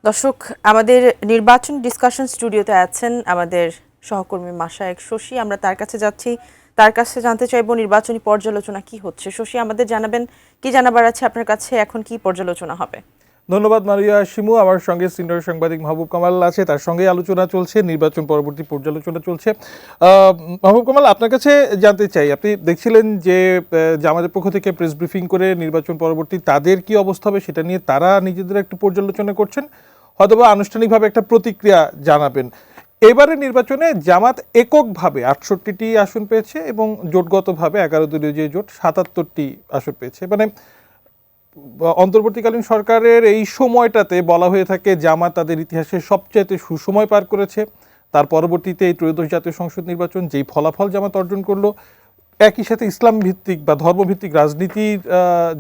দর্শক, আমাদের নির্বাচন ডিসকাশন স্টুডিওতে আছেন আমাদের সহকর্মী মাশায়েক শশী। আমরা তার কাছে যাচ্ছি, তার কাছে জানতে চাইবো নির্বাচনী পর্যালোচনা কি হচ্ছে। শশী, আমাদের জানাবেন কি জানাবার আছে আপনার কাছে, এখন কি পর্যালোচনা হবে? ধন্যবাদ মারিয়া শিমু। আমার সঙ্গে সিনিয়র সাংবাদিক মাহবুব কামাল আছে, তার সঙ্গে আলোচনা চলছে, নির্বাচন পরবর্তী পর্যালোচনা চলছে। মাহবুব কামাল, আপনার কাছে জানতে চাই, আপনি দেখছিলেন যে জামাতের পক্ষ থেকে প্রেস ব্রিফিং করে নির্বাচন পরবর্তী তাদের কি অবস্থা হবে সেটা নিয়ে তারা নিজেদের একটু পর্যালোচনা করছেন, হয়তোবা আনুষ্ঠানিকভাবে একটা প্রতিক্রিয়া জানাবেন। এবারে নির্বাচনে জামাত এককভাবে ৬৮টি আসন পেয়েছে এবং জোটগতভাবে ১১ দলীয় যে জোট ৭৭টি আসন পেয়েছে। মানে অন্তর্বর্তীকালীন সরকারের এই সময়টাতে বলা হয়ে থাকে জামাত তাদের ইতিহাসে সবচেয়ে সুসময় পার করেছে। তার পরবর্তীতে এই ত্রয়োদশ জাতীয় সংসদ নির্বাচন যেই ফলাফল জামাত অর্জন করলো, একই সাথে ইসলাম ভিত্তিক বা ধর্মভিত্তিক রাজনীতির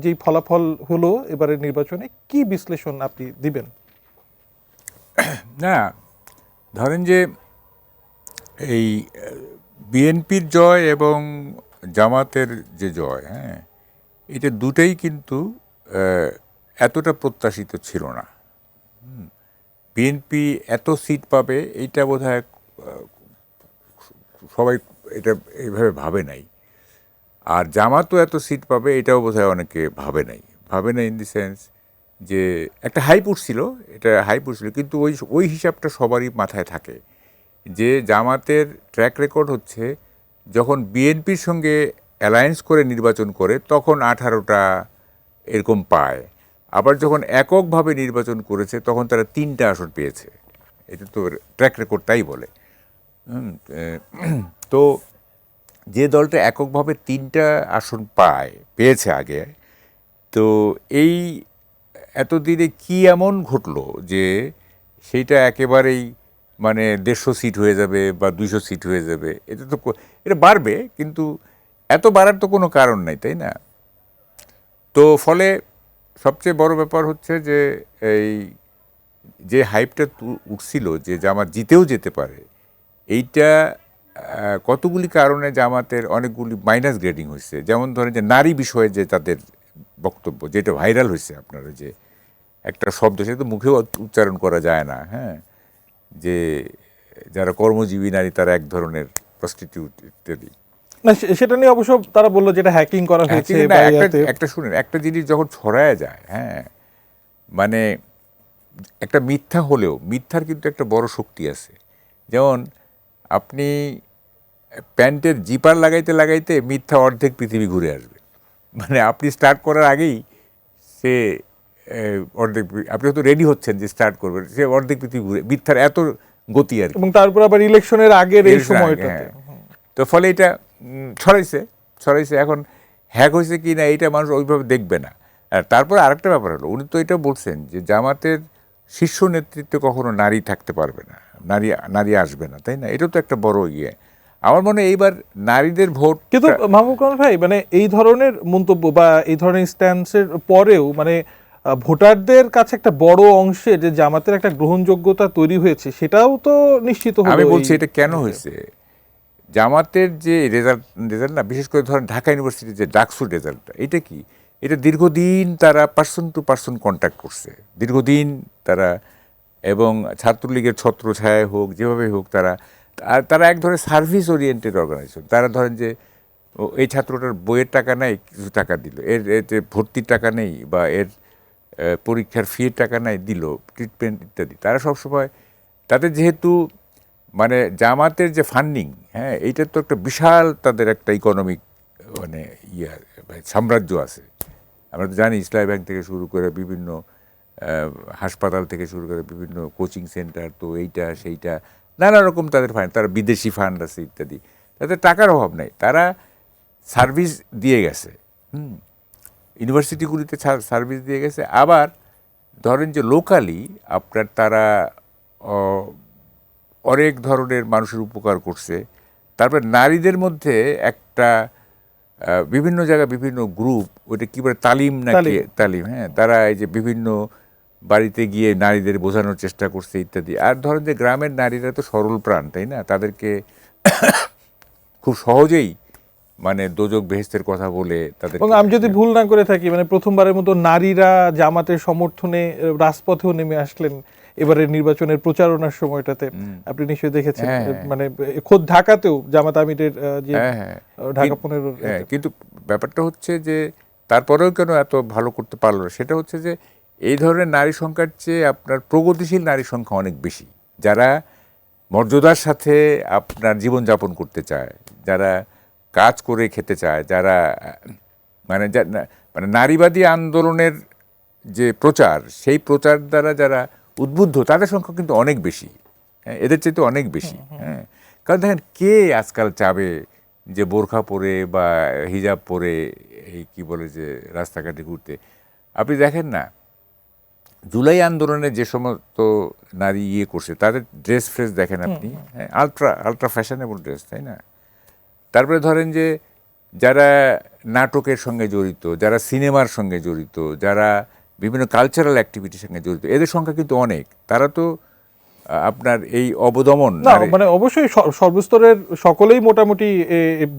যেই ফলাফল হলো এবারের নির্বাচনে, কি বিশ্লেষণ আপনি দিবেন? না, ধরেন যে এই বিএনপির জয় এবং জামাতের যে জয়, হ্যাঁ, এটা দুটোই কিন্তু এতটা প্রত্যাশিত ছিল না। বিএনপি এত সিট পাবে এইটা বোধহয় সবাই এটা এইভাবে ভাবে নাই। আর জামাতও এত সিট পাবে এটাও বোধহয় অনেকে ভাবে নাই ইন দি সেন্স যে একটা হাইপ উঠছিল, কিন্তু ওই হিসাবটা সবারই মাথায় থাকে যে জামাতের ট্র্যাক রেকর্ড হচ্ছে যখন বিএনপির সঙ্গে অ্যালায়েন্স করে নির্বাচন করে তখন 18টা এরকম পায়, আবার যখন এককভাবে নির্বাচন করেছে তখন তারা 3টা আসন পেয়েছে। এটা তো ট্র্যাক রেকর্ড তাই বলে। তো যে দলটা এককভাবে 3টা আসন পেয়েছে আগে, তো এই এতদিনে কি এমন ঘটলো যে সেইটা একেবারেই মানে 150 সিট হয়ে যাবে বা 200 সিট হয়ে যাবে, এটা বাড়বে, কিন্তু এত বাড়ার তো কোনো কারণ নাই, তাই না? তো ফলে সবচেয়ে বড় ব্যাপার হচ্ছে যে এই যে হাইপটা উঠছিল যে জামাত জিতেও যেতে পারে, এইটা কতগুলি কারণে জামাতের অনেকগুলি মাইনাস গ্রেডিং হয়েছে। যেমন ধরেন যে নারী বিষয়ে যে তাদের বক্তব্য, যেটা ভাইরাল হয়েছে, আপনারা যে একটা শব্দ সেটা তো মুখেও উচ্চারণ করা যায় না, হ্যাঁ, যে যারা কর্মজীবী নারী তারা এক ধরনের প্রস্টিটিউট ইত্যাদি। না, সেটা নিয়ে অবশ্য তারা বললো যেটা হ্যাকিং করা হয়েছে। একটা শুনেন, একটা জিনিস যখন ছড়ায় যায়, হ্যাঁ, মানে একটা মিথ্যা হলেও মিথ্যার কিন্তু একটা বড় শক্তি আছে। যেমন আপনি প্যান্টের জিপার লাগাইতে লাগাইতে মিথ্যা অর্ধেক পৃথিবী ঘুরে আসবে। মানে আপনি স্টার্ট করার আগেই সে অর্ধেক, আপনি হয়তো রেডি হচ্ছেন যে স্টার্ট করবেন, সে অর্ধেক পৃথিবী ঘুরে, মিথ্যার এত গতি আর কি। এবং তারপর আবার ইলেকশনের আগের এই সময়টাতে, তো ফলে এটা ছড়াইছে। এখন হ্যাক হয়েছে কি না এইটা মানুষ ওইভাবে দেখবে না। আর তারপর আরেকটা ব্যাপার হলো, উনি তো এটা বলছেন যে জামাতের শীর্ষ নেতৃত্বে কখনো নারী থাকতে পারবে না, নারী আসবে না, তাই না? এটাও তো একটা বড় ইয়ে। আমার মনে হয় এইবার নারীদের ভোট। কিন্তু মাহবুব কামাল ভাই, মানে এই ধরনের মন্তব্য বা এই ধরনের স্ট্যান্সের পরেও মানে ভোটারদের কাছে একটা বড় অংশে যে জামাতের একটা গ্রহণযোগ্যতা তৈরি হয়েছে সেটাও তো নিশ্চিত হলো। আমি বলছি এটা কেন হয়েছে, জামাতের যে রেজাল্ট না, বিশেষ করে ধরেন ঢাকা ইউনিভার্সিটির যে ডাকসুর রেজাল্টটা, এটা কি, এটা দীর্ঘদিন তারা পার্সন টু পার্সন কন্ট্যাক্ট করছে, দীর্ঘদিন তারা, এবং ছাত্রলীগের ছত্রছায়ায় হোক যেভাবে হোক তারা এক ধরনের সার্ভিস ওরিয়েন্টেড অর্গানাইজেশন। তারা ধরেন যে এই ছাত্রটার বইয়ের টাকা নেই, কিছু টাকা দিল, এতে ভর্তির টাকা নেই বা এর পরীক্ষার ফির টাকা নেই, দিল ট্রিটমেন্ট ইত্যাদি। তারা সবসময় তাদের যেহেতু মানে জামাতের যে ফান্ডিং, হ্যাঁ, এইটার তো একটা বিশাল তাদের একটা ইকোনমিক মানে সাম্রাজ্য আছে। আমরা তো জানি ইসলামী ব্যাংক থেকে শুরু করে বিভিন্ন হাসপাতাল থেকে শুরু করে বিভিন্ন কোচিং সেন্টার, তো এইটা সেইটা নানা রকম তাদের ফান্ড, তারা বিদেশি ফান্ড আছে ইত্যাদি। তাদের টাকার অভাব নেই, তারা সার্ভিস দিয়ে গেছে, ইউনিভার্সিটিগুলিতে সার্ভিস দিয়ে গেছে। আবার ধরেন যে লোকালি আপনার তারা অনেক ধরনের মানুষের উপকার করছে। তারপরে নারীদের মধ্যে একটা বিভিন্ন জায়গায় বিভিন্ন গ্রুপ, ওইটা কী বলে, তালিম, হ্যাঁ, তারা এই যে বিভিন্ন বাড়িতে গিয়ে নারীদের বোঝানোর চেষ্টা করছে ইত্যাদি। আর ধরেন যে গ্রামের নারীরা তো সরল প্রাণ, তাই না? তাদেরকে খুব সহজেই মানে দোজক বেহেশতের কথা বলে তাদের। আমি যদি ভুল না করে থাকি, মানে প্রথমবারের মতো নারীরা জামাতের সমর্থনে রাজপথেও নেমে আসলেন, এবারের নির্বাচনের প্রচারণার সময়টাতে আপনি নিশ্চয়ই দেখেছেন, হ্যাঁ, হ্যাঁ। মানে খোদ ঢাকাতেও জামাত আমিরের যে হ্যাঁ, হ্যাঁ। ঢাকা 15 হ্যাঁ, কিন্তু ব্যাপারটা হচ্ছে যে তারপরেও কেন এত ভালো করতে পারলো না, সেটা হচ্ছে যে এই ধরনের নারী সংখ্যার চেয়ে আপনার প্রগতিশীল নারী সংখ্যা অনেক বেশি, যারা মর্যাদার সাথে আপনার জীবনযাপন করতে চায়, যারা কাজ করে খেতে চায়, যারা মানে মানে নারীবাদী আন্দোলনের যে প্রচার, সেই প্রচার দ্বারা যারা উদ্বুদ্ধ, তাদের সংখ্যা কিন্তু অনেক বেশি। হ্যাঁ, এদের চেয়ে তো অনেক বেশি। হ্যাঁ, কারণ দেখেন, কে আজকাল চাবে যে বোরখা পরে বা হিজাব পরে এই কি বলে যে রাস্তাঘাটে ঘুরতে? আপনি দেখেন না, জুলাই আন্দোলনে যে সমস্ত নারী করছে, তাদের ড্রেস ফ্রেস দেখেন আপনি, হ্যাঁ, আলট্রা ফ্যাশনেবল ড্রেস, তাই না? তারপরে ধরেন যে যারা নাটকের সঙ্গে জড়িত, যারা সিনেমার সঙ্গে জড়িত, যারা বিভিন্ন কালচারাল অ্যাক্টিভিটির সঙ্গে জড়িত, এদের সংখ্যা কিন্তু অনেক। তারা তো আপনার এই অবদমন না, মানে অবশ্যই সর্বস্তরের সকলেই মোটামুটি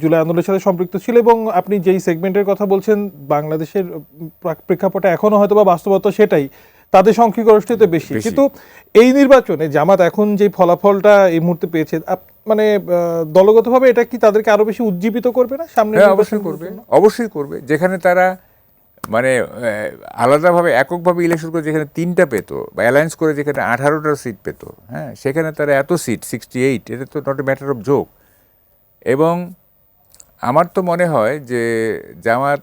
জুলাই আন্দোলনের সাথে সম্পৃক্ত ছিল, এবং আপনি যেই সেগমেন্টের কথা বলছেন বাংলাদেশের প্রেক্ষাপটে এখনো হয়তো বা বাস্তবতা সেটাই, তাদের সংখ্যাগরিষ্ঠতা বেশি। কিন্তু এই নির্বাচনে জামাত এখন যে ফলাফলটা এই মুহূর্তে পেয়েছে, মানে দলগতভাবে এটা কি তাদেরকে আরো বেশি উজ্জীবিত করবে না সামনে? অবশ্যই করবে, অবশ্যই করবে। যেখানে তারা মানে আলাদাভাবে এককভাবে ইলেকশন করে যেখানে 3টা পেত, বা অ্যালায়েন্স করে যেখানে 18টা সিট পেত, হ্যাঁ, সেখানে তারা এত সিট 68, এটা তো not a matter of joke. এবং আমার তো মনে হয় যে জামাত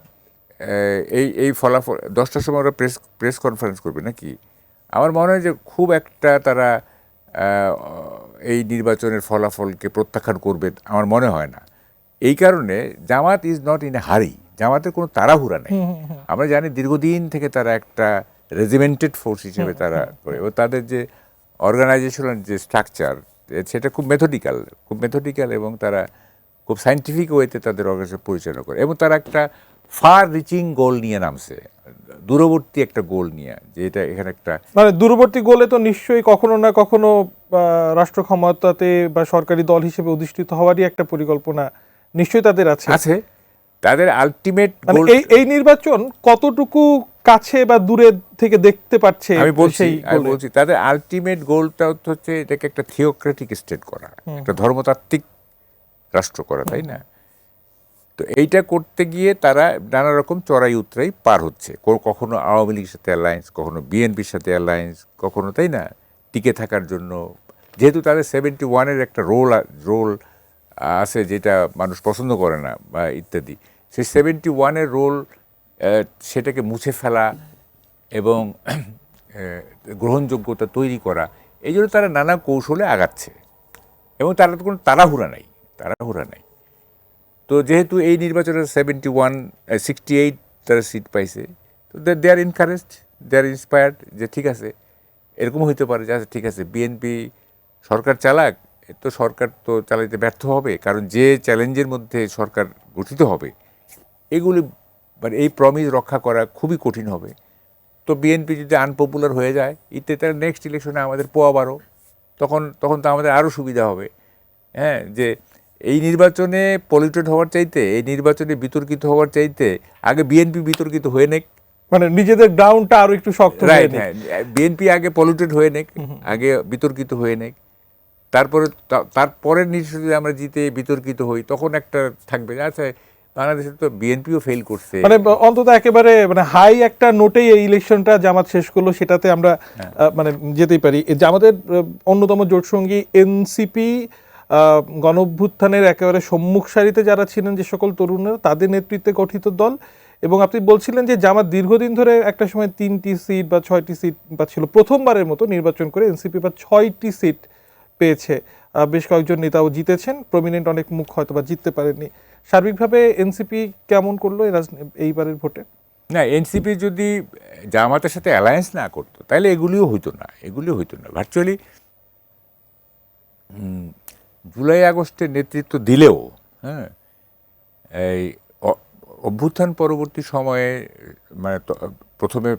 এই ফলাফল 10টার সময় ওরা প্রেস কনফারেন্স করবে নাকি, আমার মনে হয় যে খুব একটা তারা এই নির্বাচনের ফলাফলকে প্রত্যাখ্যান করবে আমার মনে হয় না। এই কারণে জামাত ইজ নট ইন এ হারি, জামাতের কোনো তাড়াহুড়া নেই। আমরা জানি দীর্ঘদিন থেকে তারা একটা রেজিমেন্টেড ফোর্স হিসেবে তারা করে, এবং তাদের যে অর্গানাইজেশনাল যে স্ট্রাকচার, সেটা খুব মেথডিক্যাল, এবং তারা খুব সায়েন্টিফিক ওয়েতে তাদের অর্গানাইজেশন পরিচালনা করে, এবং তারা একটা ফার রিচিং গোল নিয়ে নামছে, দূরবর্তী একটা গোল নিয়ে, যে এটা এখানে একটা মানে দূরবর্তী গোলে তো নিশ্চয়ই কখনো না কখনো রাষ্ট্র ক্ষমতাতে বা সরকারি দল হিসেবে অধিষ্ঠিত হওয়ারই একটা পরিকল্পনা নিশ্চয়ই তাদের আছে। তাদের আলটিমেট গোল। এই নির্বাচন কতটুকু কাছে বা দূরে থেকে দেখতে পাচ্ছে? আমি বলছি তাদের আলটিমেট গোলটা হচ্ছে এটাকে একটা থিওক্রেটিক স্টেট করা, একটা ধর্মতাত্ত্বিক রাষ্ট্র করা, তাই না? তো এইটা করতে গিয়ে তারা নানা রকম চড়াই উতরাই পার হচ্ছে, কখনো আওয়ামী লীগের সাথে অ্যালায়েন্স, কখনো বিএনপির সাথে অ্যালায়েন্স, কখনো, তাই না, টিকে থাকার জন্য, যেহেতু তাদের 71-এর একটা রোল আছে যেটা মানুষ পছন্দ করে না বা ইত্যাদি, সেই 71-এর রোল সেটাকে মুছে ফেলা এবং গ্রহণযোগ্যতা তৈরি করা, এই জন্য তারা নানা কৌশলে আগাচ্ছে, এবং তারা তো কোনো তাড়াহুড়া নাই। তো যেহেতু এই নির্বাচনের 68 তারা সিট পাইছে, তো দে আর এনকারেজড, দে আর ইন্সপায়ার্ড, যে ঠিক আছে, এরকম হইতে পারে যে আচ্ছা ঠিক আছে, বিএনপি সরকার চালাক, তো সরকার তো চালাইতে ব্যর্থ হবে, কারণ যে চ্যালেঞ্জের মধ্যে সরকার গঠিত হবে, এগুলি মানে এই প্রমিস রক্ষা করা খুবই কঠিন হবে। তো বিএনপি যদি আনপপুলার হয়ে যায়, এতে তার নেক্সট ইলেকশনে আমাদের পোয়া বারো, তখন তো আমাদের আরও সুবিধা হবে। হ্যাঁ, যে এই নির্বাচনে পলিউটেড হওয়ার চাইতে, এই নির্বাচনে বিতর্কিত হওয়ার চাইতে আগে বিএনপি বিতর্কিত হয়ে নেক, মানে নিজেদের গ্রাউন্ডটা আরো একটু শক্ত হয়ে নেক। হ্যাঁ, বিএনপি আগে পলিউটেড হয়ে নেক, আগে বিতর্কিত হয়ে নেক, তারপরের নির্বাচনে যদি আমরা জিতে বিতর্কিত হই, তখন একটা থাকবে যে আচ্ছা বাংলাদেশে তো বিএনপিও ফেল করছে, মানে অন্তত একেবারে মানে হাই একটা নোটেই এই ইলেকশনটা জামাত শেষ করলো, সেটাতে আমরা মানে যেতেই পারি। জামাতের অন্যতম জোটসঙ্গী এনসিপি গণঅভ্যুত্থানের একেবারে সম্মুখ সারিতে যারা ছিলেন, যে সকল তরুণরা, তাদের নেতৃত্বে গঠিত দল। এবং আপনি বলছিলেন যে জামাত দীর্ঘদিন ধরে একটা সময় 3টি সিট বা 6টি সিট পাচ্ছিল, প্রথমবারের মতো নির্বাচন করে এনসিপি বা 6টি সিট পেয়েছে। বেশ কয়েকজন নেতাও জিতেছেন, প্রমিনেন্ট অনেক মুখ হয়তো বা জিততে পারেননি। সার্বিকভাবে এনসিপি কেমন করলো এইবারের ভোটে? না, এনসিপি যদি জামাতের সাথে অ্যালায়েন্স না করতো, তাহলে এগুলিও হইতো না। ভার্চুয়ালি জুলাই আগস্টের নেতৃত্ব দিলেও, হ্যাঁ, এই অভ্যুত্থান পরবর্তী সময়ে মানে প্রথমে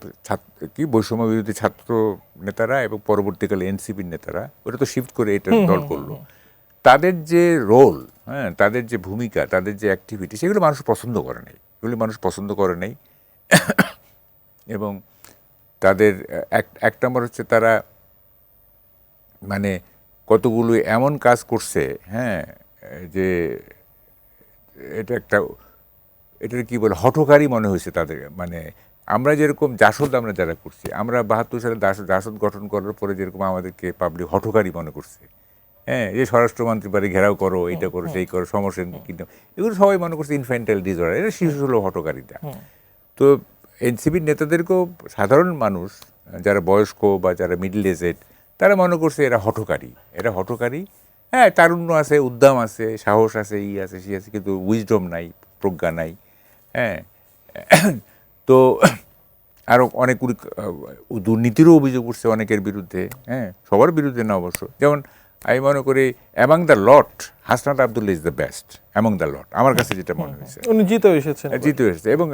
বৈষম্য বিরোধী ছাত্র নেতারা এবং পরবর্তীকালে এনসিপির নেতারা, ওটা তো শিফট করে এটা দল করলো, তাদের যে রোল, হ্যাঁ, তাদের যে ভূমিকা, তাদের যে অ্যাক্টিভিটি, সেগুলো মানুষ পছন্দ করে নাই। এবং তাদের এক নম্বর হচ্ছে তারা মানে কতগুলো এমন কাজ করছে, হ্যাঁ, যে এটা কি বলে হঠকারী মনে হয়েছে তাদের। মানে আমরা যেরকম জাসদ আমরা যারা করছি, আমরা 72 সালে জাসদ গঠন করার পরে যেরকম আমাদেরকে পাবলিক হঠকারী মনে করছে, হ্যাঁ, যে স্বরাষ্ট্রমন্ত্রী বাড়ি ঘেরাও করো, এইটা করো, সেই করো, সমস্যা কিন্তু এগুলো সবাই মনে করছে ইনফ্যান্টাইল ডিসঅর্ডার, এটা শিশু হলো হঠকারিতা। তো এনসিপির নেতাদেরকেও সাধারণ মানুষ যারা বয়স্ক বা যারা মিডল এজেড তারা মনে করছে এরা হঠকারী। হ্যাঁ, তারুণ্য আছে, উদ্যম আছে, সাহস আছে, আছে সে আছে, কিন্তু উইজডম নাই, প্রজ্ঞা নাই। হ্যাঁ, তো আরও অনেকগুলি দুর্নীতিরও অভিযোগ উঠছে অনেকের বিরুদ্ধে, হ্যাঁ, সবার বিরুদ্ধে না অবশ্য। যেমন আমি মনে করি among the lot Hasnat Abdullah is the best among the lot, আমার কাছে যেটা মনে হয়েছে। উনি জিতে এসেছে এবং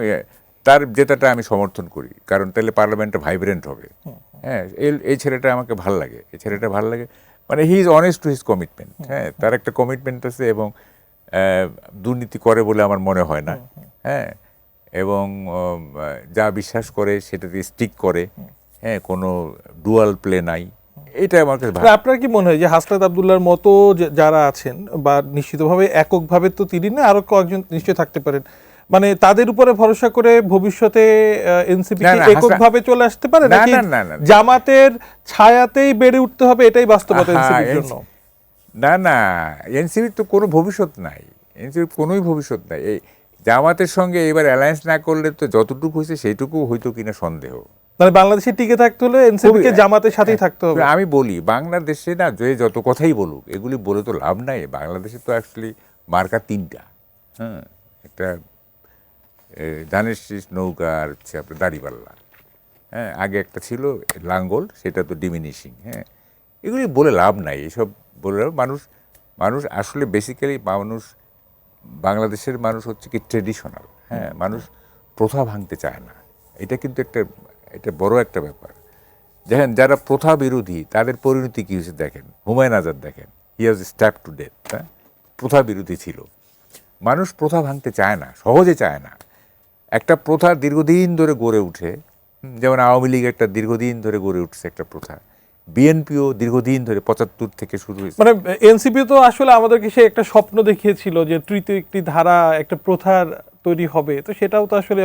তার জেতাটা আমি সমর্থন করি, কারণ তাহলে পার্লামেন্টটা ভাইব্রেন্ট হবে। হ্যাঁ, এই ছেলেটা আমাকে ভাল লাগে, মানে he is honest to his commitment. হ্যাঁ, তার একটা কমিটমেন্ট আছে এবং দুর্নীতি করে বলে আমার মনে হয় না। হ্যাঁ, এবং যা বিশ্বাস করে সেটাতে স্টিক করে। হ্যাঁ, কোনো ডুয়াল প্লে নাই, এটা আমার কাছে ভালো। আপনার কি মনে হয় যে হাসনাত আবদুল্লাহর মতো যারা আছেন, বা নিশ্চিতভাবে এককভাবে তো তিনি না, আরো কয়েকজন নিশ্চয় থাকতে পারেন, মানে তাদের উপরে ভরসা করে ভবিষ্যতে এনসিপি এককভাবে চলে আসতে পারে নাকি জামাতের ছায়াতেই বেড়ে উঠতে হবে, এটাই বাস্তবতা এনসিপির জন্য? না, এনসিপির তো কোনো ভবিষ্যৎ নাই, এনসিপির কোনোই ভবিষ্যৎ নাই। এই জামাতের সঙ্গে এবার অ্যালায়েন্স না করলে তো যতটুকু হয়েছে সেইটুকু হইতো কিনা সন্দেহ। মানে বাংলাদেশে টিকে থাকতে হলে এনসিপিকে জামাতের সাথেই থাকতে হবে। আমি বলি বাংলাদেশে না, যে যত কথাই বলুক এগুলি বলে তো লাভ নাই। বাংলাদেশে তো অ্যাকচুয়ালি মার্কা তিনটা। হ্যাঁ, একটা ধানের শীষ, নৌকা, আর হচ্ছে আপনার দাড়িপাল্লা। হ্যাঁ, আগে একটা ছিল লাঙ্গল, সেটা তো ডিমিনিশিং। হ্যাঁ, এগুলি বলে লাভ নাই, এসব বলে মানুষ আসলে বেসিক্যালি বাংলাদেশের মানুষ হচ্ছে কি ট্রেডিশনাল। হ্যাঁ, মানুষ প্রথা ভাঙতে চায় না, এটা কিন্তু এটা বড় একটা ব্যাপার। দেখেন, যারা প্রথা বিরোধী তাদের পরিণতি কী হয়েছে দেখেন। হুমায়ুন আজাদ দেখেন, হি ওয়াজ স্ট্যাপ টু ডেথ। হ্যাঁ, প্রথা বিরোধী ছিল। মানুষ প্রথা ভাঙতে চায় না, সহজে চায় না। একটা প্রথা দীর্ঘদিন ধরে গড়ে উঠে, যেমন আওয়ামী লীগ একটা দীর্ঘদিন ধরে গড়ে উঠছে একটা প্রথা, বিএনপিও দীর্ঘদিন ধরে 75 থেকে শুরু হয়েছে। মানে এনসিপি তো আসলে আমাদেরকে সে একটা স্বপ্ন দেখিয়েছিল যে তৃতীয় একটি ধারা, একটা প্রথার তৈরি হবে, তো সেটাও তো আসলে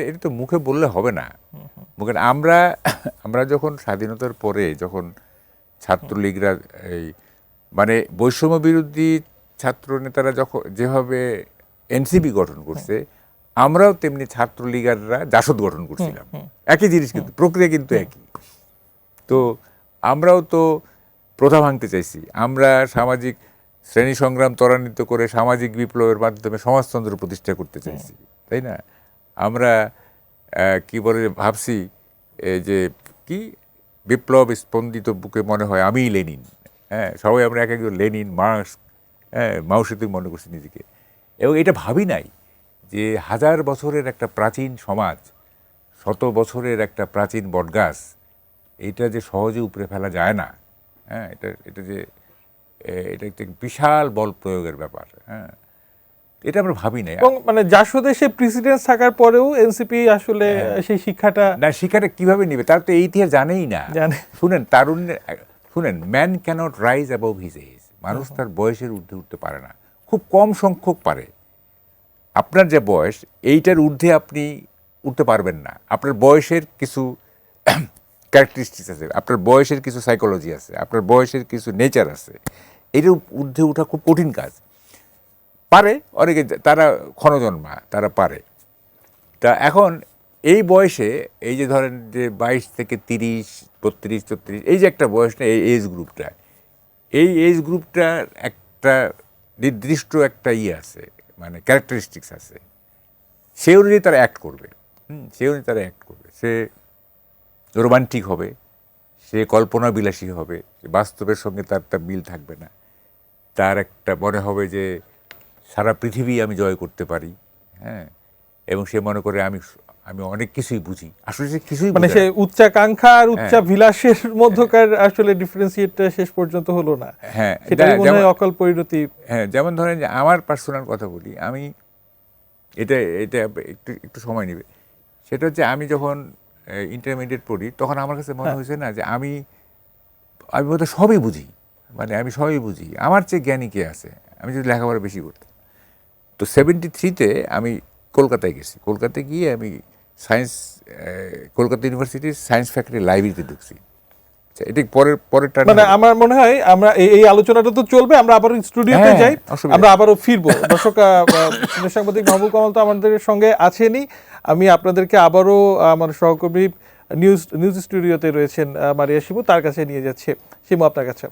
এটা তো মুখে বললে হবে না। মুখে আমরা যখন স্বাধীনতার পরে যখন ছাত্রলীগরা এই মানে বৈষম্য বিরোধী ছাত্র নেতারা যখন যেভাবে এনসিপি গঠন করছে, আমরাও তেমনি ছাত্রলীগাররা জাসদ গঠন করছিলাম। একই জিনিস, কিন্তু প্রক্রিয়া কিন্তু একই। তো আমরাও তো প্রথা ভাঙতে চাইছি, আমরা সামাজিক শ্রেণী সংগ্রাম ত্বরান্বিত করে সামাজিক বিপ্লবের মাধ্যমে সমাজতন্ত্র প্রতিষ্ঠা করতে চাইছি, তাই না? আমরা কি বলে ভাবছি যে কি বিপ্লব স্পন্দিত বুকে মনে হয় আমিই লেনিন। হ্যাঁ, সবাই আমরা এক একজন লেনিন, মার্কস, হ্যাঁ, মাও সেতু মনে করছি নিজেকে। এবং এটা ভাবি নাই যে 1000 বছরের একটা প্রাচীন সমাজ, 100 বছরের একটা প্রাচীন বটগাছ, এইটা যে সহজে উপড়ে ফেলা যায় না। হ্যাঁ, এটা একটা বিশাল বল প্রয়োগের ব্যাপার। হ্যাঁ, এটা আমরা ভাবি নাই। এবং মানে জাসদে সে প্রেসিডেন্ট থাকার পরেও এনসিপি আসলে সেই শিক্ষাটা কিভাবে নিবে, তার তো এই ইতিহাস জানেই না। শুনেন, man cannot rise above his age. মানুষ তার বয়সের ঊর্ধ্বে উঠতে পারে না, খুব কম সংখ্যক পারে। আপনার যে বয়স, এইটার ঊর্ধ্বে আপনি উঠতে পারবেন না। আপনার বয়সের কিছু ক্যারেক্টারিস্টিক্স আছে, আপনার বয়সের কিছু সাইকোলজি আছে, আপনার বয়সের কিছু নেচার আছে। এটার ঊর্ধ্বে ওঠা খুব কঠিন কাজ। পারে অনেকে, তারা ক্ষণজন্মা, তারা পারে। তা এখন এই বয়সে, এই যে ধরেন যে 22 থেকে 30, 32, 34, এই যে একটা বয়স না, এই এজ গ্রুপটার একটা নির্দিষ্ট একটা আছে, মানে ক্যারেক্টারিস্টিক্স আছে। সে অনুযায়ী তারা অ্যাক্ট করবে। সে রোমান্টিক হবে, সে কল্পনা বিলাসী হবে, বাস্তবের সঙ্গে তার মিল থাকবে না। তার একটা মনে হবে যে সারা পৃথিবী আমি জয় করতে পারি। হ্যাঁ, এবং সে মনে করে আমি অনেক কিছুই বুঝি। আসলে সে কিছুই মানে সে উচ্চাকাঙ্ক্ষা আর উচ্চাভিলাষের মধ্যকার আসলে ডিফারেন্সিয়েটটা শেষ পর্যন্ত হলো না। হ্যাঁ, সেটাই মনে হয় অকাল পরিণতি। হ্যাঁ, যেমন ধরেন যে আমার পার্সোনাল কথা বলি, আমি এটা একটু সময় নেবে। সেটা হচ্ছে আমি যখন ইন্টারমিডিয়েট পড়ি, তখন আমার কাছে মনে হয়েছে না যে আমি আমি বোধহয় সবই বুঝি, মানে আমি সবই বুঝি, আমার চেয়ে জ্ঞানী কে আছে, আমি যদি লেখাপড়া বেশি করতাম। তো 73-তে আমি কলকাতায় গেছি, কলকাতায় গিয়ে আমি সায়েন্স, কলকাতা ইউনিভার্সিটির সায়েন্স ফ্যাকাল্টি লাইব্রেরিতে ঢুকছি। আচ্ছা, এটা পরের টার্ন মানে আমার মনে হয় আমরা এই আলোচনাটা তো চলবে, আমরা আবারও স্টুডিওতে হ্যাঁ, যাই, অসুবিধা আমরা আবারও ফিরবো। দর্শক, সিনিয়র সাংবাদিক মাহবুব কামাল তো আমাদের সঙ্গে আছেনই, আমি আপনাদেরকে আবারও আমার সহকর্মী নিউজ স্টুডিওতে রয়েছেন মারিয়া শিমু, তার কাছে নিয়ে যাচ্ছে। শিমু, আপনার কাছে।